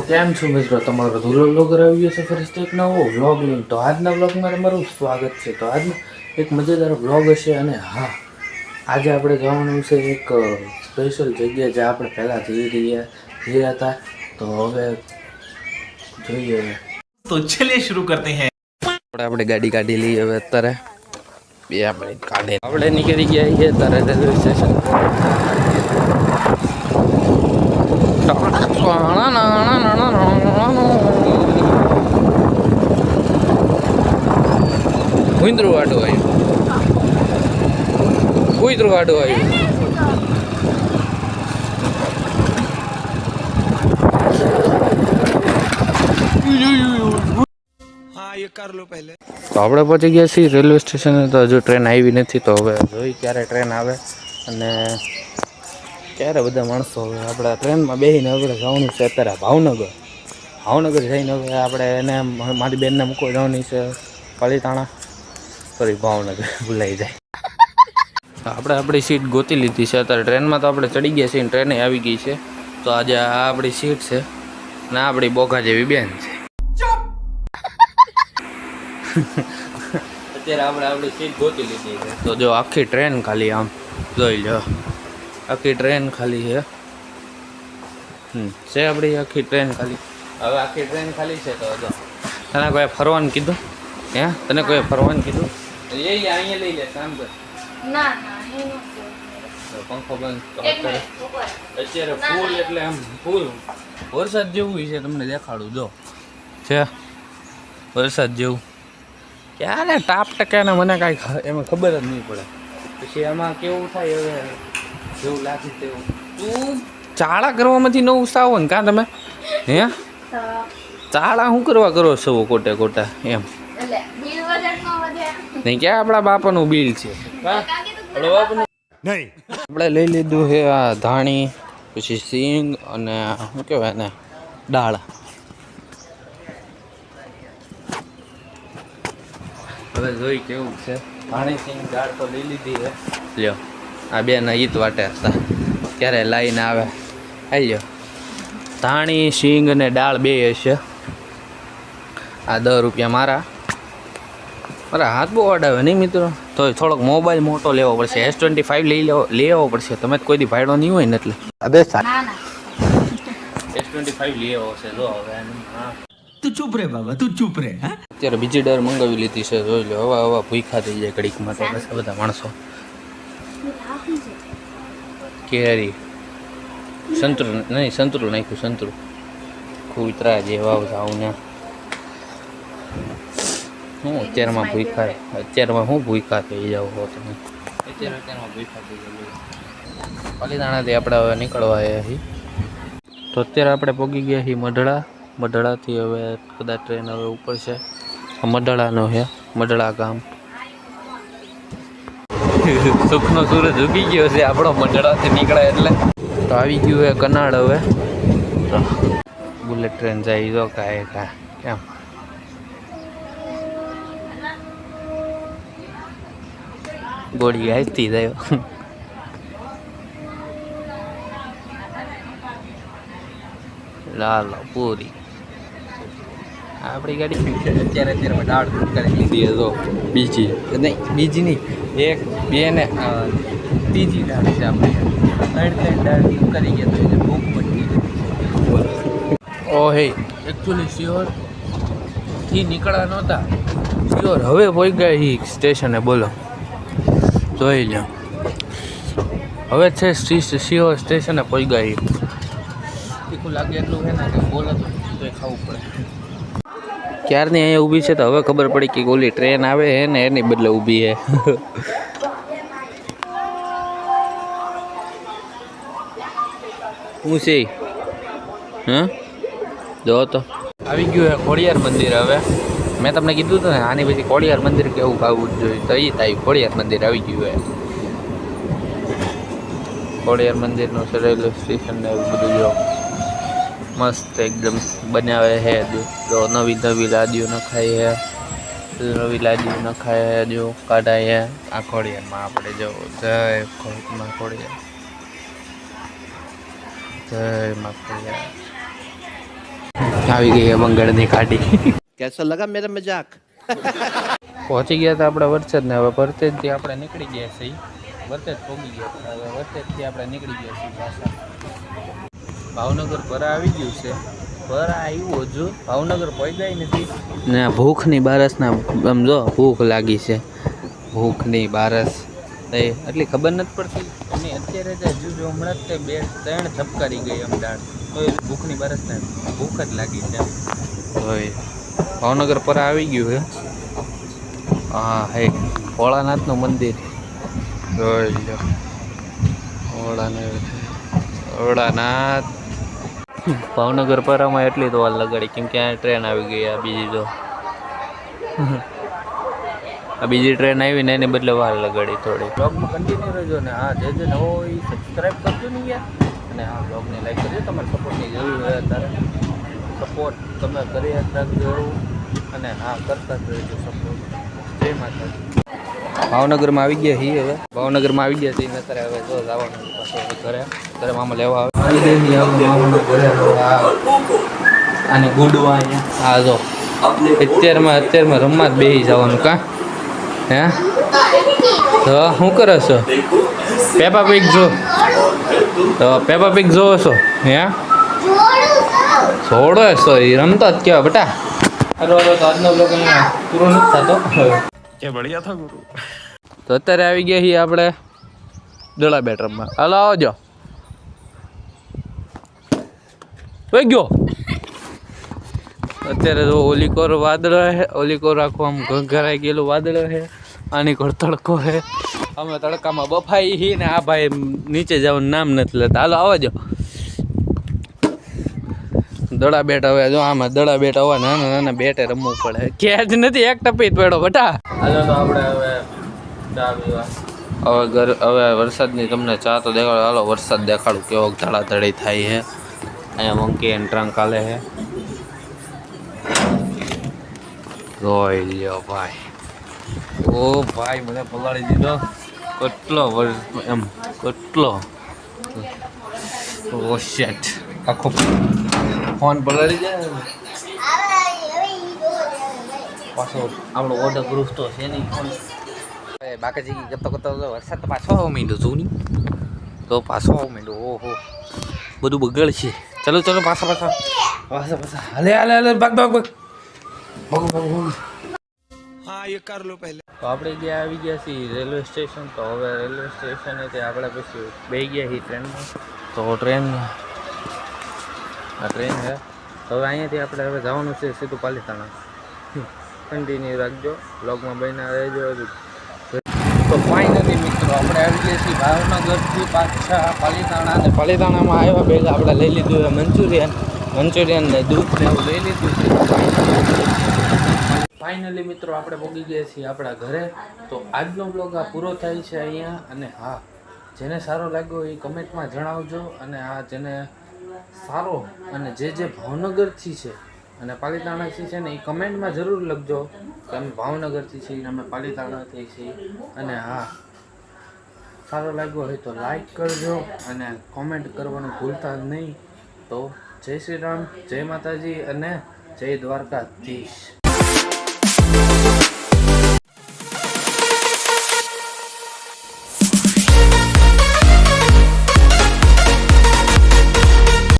કેમ છો મિત્રો? તમારો ધૂલો વ્લોગર આવી ગયો છે ફરીથી એક નવો વ્લોગ લઈને. તો આજના વ્લોગમાં તમારું સ્વાગત છે. તો આજનો એક મજેદાર વ્લોગ હશે અને હા, આજે આપણે જવાનું છે એક સ્પેશિયલ જગ્યાએ જ્યાં આપણે પહેલાં ગયા હતા. તો હવે જોઈએ. તો ચલિए शुरू करते हैं. આપણે ગાડી કાઢી લઈએ હવે અત્યારે. બે આપણે કાઢે આપણે નીકળી ગયા છીએ અત્યારે રેલવે સ્ટેશન. કુંદરું વાડું આવ્યું. हाँ ये कर लो पहले. તો આપણે પહોંચી ગયા છીએ રેલવે સ્ટેશને. તો હજુ ટ્રેન આવી નથી. તો હવે જોઈ ક્યારે ટ્રેન આવે અને ક્યારે બધા માણસો. હવે આપણે ટ્રેનમાં બેસીને આપણે જવાનું છે અત્યારે ભાવનગર જઈને હવે આપણે એને મારી બેનને મૂકવા જવાની છે પાલીતાણા. સોરી, ભાવનગર ભૂલાઈ જાય. આપણે આપણી સીટ ગોતી લીધી છે અત્યારે. ટ્રેનમાં તો આપણે ચડી ગયા છીએ, ટ્રેને આવી ગઈ છે. તો આજે આ આપણી સીટ છે ને આપણી બોઘા જેવી બેન છે. અત્યારે આપણે આપણી સીટ ગોતી લીધી છે. તો જો આખી ટ્રેન ખાલી, આમ જોઈ લો, આખી ટ્રેન ખાલી છે. છે આપણી આખી ટ્રેન ખાલી. હવે આખી ટ્રેન ખાલી છે. તો જો તને કોઈ ફરવાનું કીધું? હે, તને કોઈ ફરવાનું કીધું? અહીંયા લઈ લે કામ કર. ના પંખો બંધ. તો અત્યારે ફૂલ એટલે આમ ફૂલ વરસાદ જેવું છે. તમને દેખાડું, જો છે વરસાદ જેવું. ક્યારે ટાપ ટકે ને મને કાંઈ એમાં ખબર જ નહીં પડે. પછી એમાં કેવું થાય હવે જેવું લાગે તેવું. તું ચાળા કરવામાંથી ન ઉસાવો ને કાં તમે? હે, ચાળા શું કરવા કરો છો ખોટા એમ? નહીં, ક્યાં આપણા બાપાનું બિલ છે? નહીં. આપણે લઈ લીધું છે આ ધાણી, પછી સિંગ અને શું કહેવાય ને, દાળ. હવે જોઈ કેવું છે. ધાણી સિંગ દાળ તો લઈ લીધી છે. લ્યો, આ બે ઈત વાટે હતા ક્યારે લાઈને આવે. આવી લ્યો, ધાણી સિંગ અને દાળ બે હશે. આ 10 રૂપિયા મારા હાથ બહુ અડાવે નહીં મિત્રો. તો થોડોક મોબાઈલ મોટો લેવો પડશે. S25 લેવો પડશે. તમે જ કોઈ દી ભાડો નહીં હોય ને એટલે. S25 લેવો છે. જો હવે હા, તું ચૂપ રે બાબા, તું ચૂપ રે. હા, અત્યારે બીજી ડર મંગાવી લીધી છે. જોઈ લો, હવા ભૂખા થઈ જાય ઘડીકમાં. તો બસ બધા માણસો. કેરી સંતરું નાખ્યું. સંતરું કુતરા જેવા જાઉં ને હું અત્યારમાં ભૂખા થઈ જાવ હો તમે. અત્યારમાં ભૂખા થઈ જાવ. પાલીતાણાથી આપણે હવે નીકળવા આવ્યા છીએ. તો અત્યારે આપણે પહોંચી ગયા છીએ મઢડાથી હવે કદાચ ટ્રેન હવે ઉપર છે. મઢડાનો છે, મઢડા ગામ. સુખનો સૂરજ ઉગી ગયો છે આપણો મઢડાથી નીકળે એટલે. તો આવી ગયું છે કનાડ. હવે બુલેટ ટ્રેન જાય તો કાંઈ કેમ ગોળી હાજતી જાય. લાલ પૂરી આપણી ગાડી અત્યારે દાળ કરી લીધી તો બીજી નહીં, એક બે ને ત્રીજી દાળ છે. આપણે 3 દાળ કરી ગયા તો એને ભૂખ પડી. ઓ હે, એકચ્યુઅલી શિહોરથી નીકળ્યા નહોતા. શિહોર હવે પહોંચી ગયા સ્ટેશને. બોલો, જોઈ લો, હવે છે શિહોર સ્ટેશને પહોંચી ગયા. તીખું લાગે એટલું છે ને કે બોલો તો ખાવું પડે. ક્યારની અહીંયા ઊભી છે તો હવે ખબર પડી કે ઓલી ટ્રેન આવે છે ને એની બદલે ઊભી છે. હું છે જો તો આવી ગયું છે ખોડિયાર મંદિર. હવે મેં તમને કીધું હતું ને આની પછી ખોડિયાર મંદિર કેવું ખાવું જોઈએ. તો એ થાય ખોડિયાર મંદિર આવી ગયું છે. ખોડિયાર મંદિરનું રેલવે સ્ટેશન ને એવું બધું જો મસ્ત એકદમ બનાવે છે. જો નવી લાદીઓ નખાય છે. નવી લાદીઓ નખાય છે. જો કાઢાય છે આ ખોડિયારમાં. આપણે જો જય ખોડિયાર, જય માં ખોડિયાર. આવી ગઈ બંગળની ઘાટી. कैसा लगा मेरा मजाक? પહોંચી ગયા હતા આપણે વરસાદ ને હવે વરસાદથી આપણે નીકળી ગયા છીએ. વરસાદ પહોંચી ગયા હતા હવે વરસાદથી આપણે નીકળી ગયા છીએ પાછા. ભાવનગર ભરા આવી ગયું છે. ભરા આવ્યું હજુ ભાવનગર પહોંચાય નથી ને ભૂખની બારસના આમ જો ભૂખ લાગી છે. ભૂખની બારસ એટલી ખબર નથી પડતી અને અત્યારે જ હજુ જો હમણાં જ તે 2-3 ઝપકારી ગઈ એમ દાળ તો એ ભૂખની બારસને ભૂખ જ લાગી છે. હવે ભાવનગર પર આવી ગયું છે. હા હે ભોળાનાથનું મંદિર જોઈ લો. ભોળાનાથ ભાવનગર પરામાં એટલી તો વાર લગાડી કેમ કે આ ટ્રેન આવી ગઈ. આ બીજી તો આ બીજી ટ્રેન આવી ને એને બદલે વાર લગાડી થોડી. બ્લોગમાં કન્ટિન્યુ રહેજો ને હા જે નવો હોય એ સબસ્ક્રાઈબ કરજો ને યાર. અને હા બ્લોગને લાઈક કરજો. તમારે સપોર્ટની જરૂર હોય અત્યારે સપોર્ટ તમે કરી રાખજો અને હા કરતા જ રહેજો સપોર્ટ. જય માતાજી. ભાવનગરમાં આવી ગયા છીએ હવે. ભાવનગરમાં આવી ગયા છીએ અત્યારે હવે જો જવાનું પાછું ઘરે. ઘરે મામા લેવા આવે મામાના ઘરે. આને ગુડવા અહીંયા હા જો અત્યારમાં રમવા જ બેસી જવાનું કાં હે તો શું કરો છો? પેપા પીક જો તો પેપા પીક જોવો છો હે છોડો છો એ રમતા જ કેવા બેટા. તો આજનો બ્લોગ અહીંયા પૂરો નથી થતો. क्या बढ़िया था गुरु. તો અત્યારે આવી ગયા છીએ આપણે દડા બેટ રમવા. હાલો આવજો. વહી ગયો. અત્યારે તો ઓલીકોર વાદળો છે. ઓલીકોર આખું આમ ઘઘરાઈ ગયેલું વાદળો છે. આની કોર તડકો છે. અમે તડકામાં બફાઈ છીએ ને આ ભાઈ નીચે જવાનું નામ નથી લેતા. હાલો આવજો. દડા બેટ હવે જો આમાં દડા બેટ હવે નાના બેટે રમવું પડે. કેચ નથી એક ટપી પડ્યો બટા. હાલો તો આપણે હવે ચા પીવા. હવે વરસાદની તમને ચા તો દેખાડો. હાલો વરસાદ દેખાડું કેવો ધડાધડી થાય છે. અહીંયા મંકી એન્ડ ટ્રંક હાલે છે. જોઈ લ્યો ભાઈ. ઓ ભાઈ મને પલાળી દીધો. કેટલો એમ કેટલો ઓ શેટ આખો ફોન પલાળી જાય. પાછો આપણો ઓર્ડર પ્રૂફ તો છે નહીં ફોન. બાકાજી કરતો વરસાદ તો પાછો આવવા માંડ્યો છું નહીં તો પાછો આવવા માંડ્યો. ઓહો બધું બગડ છે. ચલો ચલો પાછા હાલે ભાગ हाँ ये कर लो पहले. તો આપણે ગયા આવી ગયા છીએ રેલવે સ્ટેશન. તો હવે રેલવે સ્ટેશને તે આપણે પછી બેસી ગયા છીએ ટ્રેનમાં. તો ટ્રેન છે તો હવે અહીંયાથી આપણે હવે જવાનું છે સીધું પાલીતાણા. કન્ટિન્યુ રાખજો બ્લોગમાં બન્યા રહેજો. તો ફાઇનલી મિત્રો આપણે આવી ગયા છીએ ભાવનગરથી પાછા પાલીતાણા. અને પાલીતાણામાં આવ્યા ભેગા આપણે લઈ લીધું મંચુરિયન ને દૂધ ને એવું લઈ લીધું છે. ફાઇનલી મિત્રો આપણે પહોંચી ગયા છીએ આપણા ઘરે. તો આજનો બ્લોગ આ પૂરો થાય છે અહીંયા. અને હા જેને સારો લાગ્યો એ કમેન્ટમાં જણાવજો. અને આ જેને સારો અને જે ભાવનગરથી છે અને પાલીતાણાથી છે ને એ કમેન્ટમાં જરૂર લખજો કે અમે ભાવનગરથી છીએ અમે પાલીતાણાથી છીએ. અને હા સારો લાગ્યો હોય તો લાઈક કરજો અને કોમેન્ટ કરવાનું ભૂલતા નહીં. તો જય શ્રી રામ, જય માતાજી અને જય દ્વારકાધીશ.